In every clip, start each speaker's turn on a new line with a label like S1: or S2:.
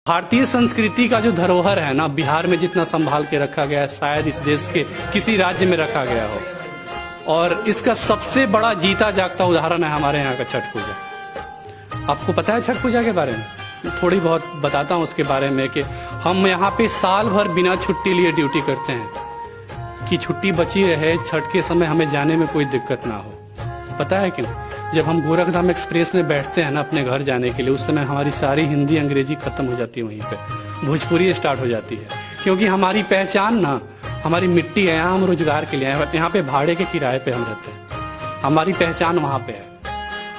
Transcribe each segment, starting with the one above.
S1: भारतीय संस्कृति का जो धरोहर है ना, बिहार में जितना संभाल के रखा गया है शायद इस देश के किसी राज्य में रखा गया हो। और इसका सबसे बड़ा जीता जागता उदाहरण है हमारे यहाँ का छठ पूजा। आपको पता है छठ पूजा के बारे में? थोड़ी बहुत बताता हूँ उसके बारे में कि हम यहाँ पे साल भर बिना छुट्टी लिए ड्यूटी करते हैं कि छुट्टी बची रहे, छठ के समय हमें जाने में कोई दिक्कत ना हो। पता है क्यों? जब हम गोरखधाम एक्सप्रेस में बैठते हैं ना अपने घर जाने के लिए, उस समय हमारी सारी हिंदी अंग्रेजी खत्म हो जाती है, वहीं पे भोजपुरी स्टार्ट हो जाती है। क्योंकि हमारी पहचान ना हमारी मिट्टी है, यहाँ हम रोजगार के लिए आए, यहाँ पे भाड़े के किराए पे हम रहते हैं। हमारी पहचान वहाँ पे है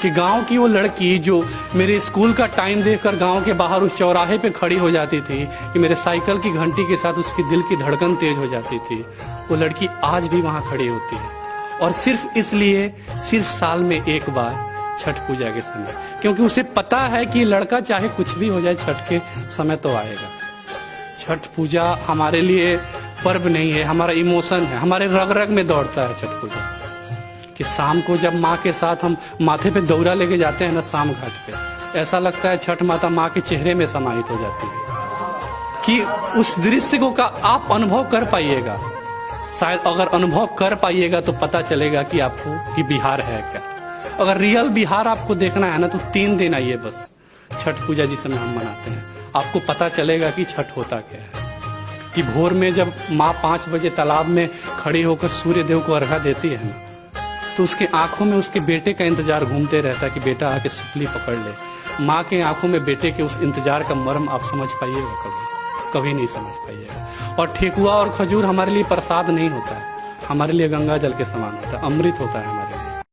S1: कि गांव की वो लड़की जो मेरे स्कूल का टाइम देखकर गांव के बाहर उस चौराहे पे खड़ी हो जाती थी, कि मेरे साइकिल की घंटी के साथ उसकी दिल की धड़कन तेज हो जाती थी, वो लड़की आज भी वहां खड़ी होती है। और सिर्फ इसलिए, सिर्फ साल में एक बार छठ पूजा के समय, क्योंकि उसे पता है कि लड़का चाहे कुछ भी हो जाए छठ के समय तो आएगा। छठ पूजा हमारे लिए पर्व नहीं है, हमारा इमोशन है, हमारे रग रग में दौड़ता है छठ पूजा। कि शाम को जब माँ के साथ हम माथे पे दौरा लेके जाते हैं ना शाम घाट पे, ऐसा लगता है छठ माता माँ के चेहरे में समाहित हो जाती है। कि उस दृश्य को का आप अनुभव कर पाइएगा, शायद अगर अनुभव कर पाइएगा तो पता चलेगा कि आपको कि बिहार है क्या। अगर रियल बिहार आपको देखना है ना तो 3 दिन आइए बस, छठ पूजा जिस समय हम मनाते हैं, आपको पता चलेगा कि छठ होता क्या है। कि भोर में जब माँ 5 बजे तालाब में खड़ी होकर सूर्य देव को अर्घा देती है ना, तो उसके आंखों में उसके बेटे का इंतजार घूमते रहता है कि बेटा आके सुतली पकड़ ले। माँ के आंखों में बेटे के उस इंतजार का मर्म आप समझ पाइएगा? कभी नहीं समझ पाइएगा। और ठेकुआ और खजूर हमारे लिए प्रसाद नहीं होता है, हमारे लिए गंगा जल के समान होता है, अमृत होता है हमारे लिए।